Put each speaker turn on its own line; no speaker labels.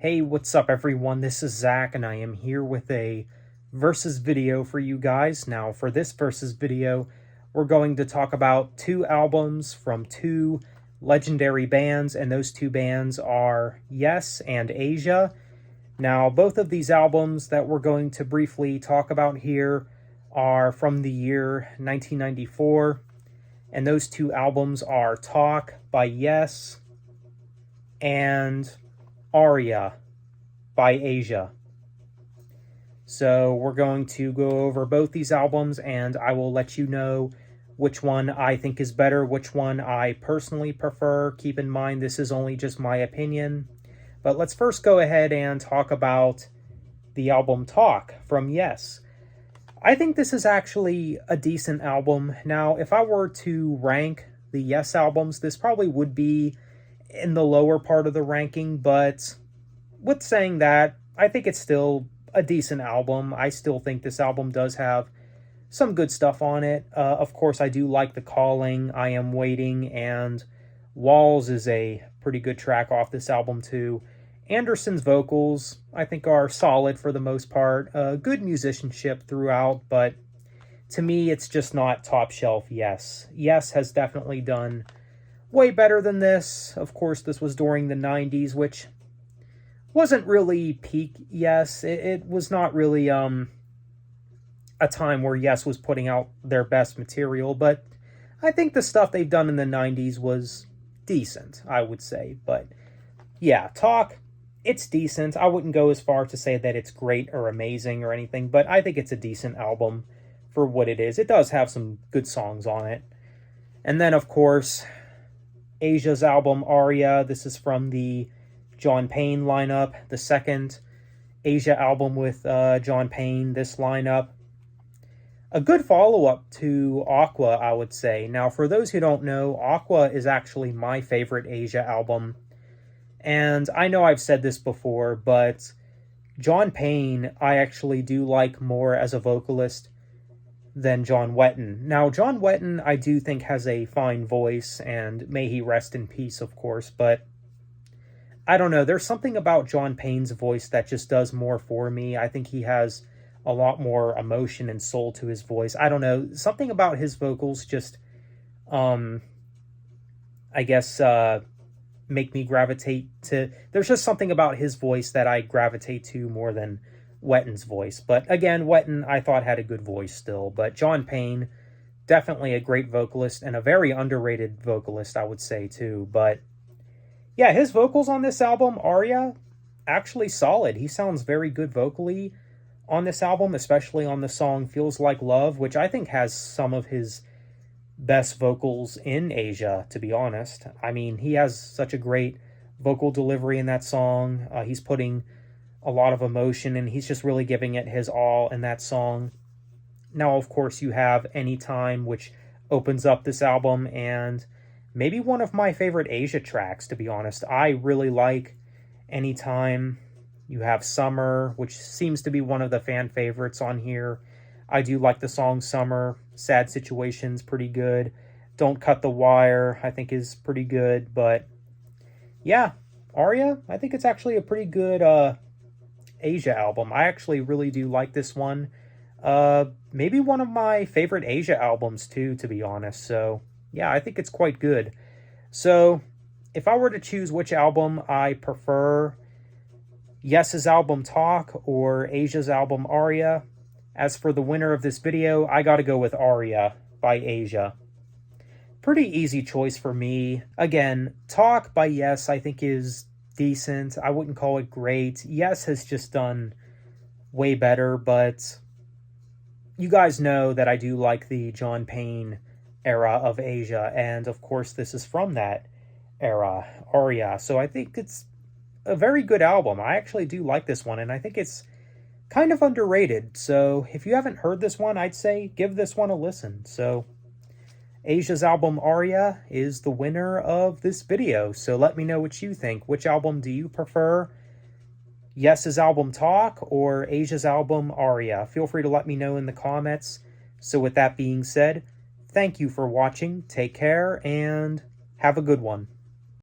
Hey, what's up everyone? This is Zach and I am here with a versus video for you guys. Now, for this versus video, we're going to talk about two albums from two legendary bands, and those two bands are Yes and Asia. Now, both of these albums that we're going to briefly talk about here are from the year 1994, and those two albums are Talk by Yes and Aria by Asia. So we're going to go over both these albums and I will let you know which one I think is better, which one I personally prefer. Keep in mind this is only just my opinion. But let's first go ahead and talk about the album Talk from Yes. I think this is actually a decent album. Now, if I were to rank the Yes albums, this probably would be in the lower part of the ranking, but with saying that, I think it's still a decent album. I still think this album does have some good stuff on it. Of course, I do like The Calling, I Am Waiting, and Walls is a pretty good track off this album too. Anderson's vocals, I think, are solid for the most part. Good musicianship throughout, but to me, it's just not top shelf Yes. Yes has definitely done way better than this. Of course, this was during the 90s, which wasn't really peak Yes. It was not really a time where Yes was putting out their best material, but I think the stuff they've done in the 90s was decent, I would say. But yeah, Talk, it's decent. I wouldn't go as far to say that it's great or amazing or anything, but I think it's a decent album for what it is. It does have some good songs on it. And then, of course, Asia's album Aria. This is from the John Payne lineup, the second Asia album with John Payne, this lineup. A good follow-up to Aqua, I would say. Now, for those who don't know, Aqua is actually my favorite Asia album. And I know I've said this before, but John Payne I actually do like more as a vocalist than John Wetton. Now, John Wetton I do think has a fine voice, and may he rest in peace, of course, but I don't know. There's something about John Payne's voice that just does more for me. I think he has a lot more emotion and soul to his voice. I don't know. Something about his vocals just, I guess, make me gravitate to... There's just something about his voice that I gravitate to more than Wetton's voice. But again, Wetton I thought had a good voice still. But John Payne, definitely a great vocalist and a very underrated vocalist, I would say, too. But yeah, his vocals on this album, Aria, actually solid. He sounds very good vocally on this album, especially on the song Feels Like Love, which I think has some of his best vocals in Asia, to be honest. I mean, he has such a great vocal delivery in that song. He's putting a lot of emotion, and he's just really giving it his all in that song. Now, of course, you have Anytime, which opens up this album, and maybe one of my favorite Asia tracks, to be honest. I really like Anytime. You have Summer, which seems to be one of the fan favorites on here. I do like the song Summer. Sad Situation's pretty good. Don't Cut the Wire, I think, is pretty good. But yeah, Aria, I think it's actually a pretty good Asia album. I actually really do like this one. Maybe one of my favorite Asia albums too, to be honest. So yeah, I think it's quite good. So if I were to choose which album I prefer, Yes's album Talk or Asia's album Aria, as for the winner of this video, I gotta go with Aria by Asia. Pretty easy choice for me. Again, Talk by Yes I think is decent. I wouldn't call it great. Yes has just done way better, but you guys know that I do like the John Payne era of Asia, and of course this is from that era, Aria. So I think it's a very good album. I actually do like this one, and I think it's kind of underrated. So if you haven't heard this one, I'd say give this one a listen. So Asia's album Aria is the winner of this video. So let me know what you think. Which album do you prefer? Yes's album Talk or Asia's album Aria? Feel free to let me know in the comments. So with that being said, thank you for watching. Take care and have a good one.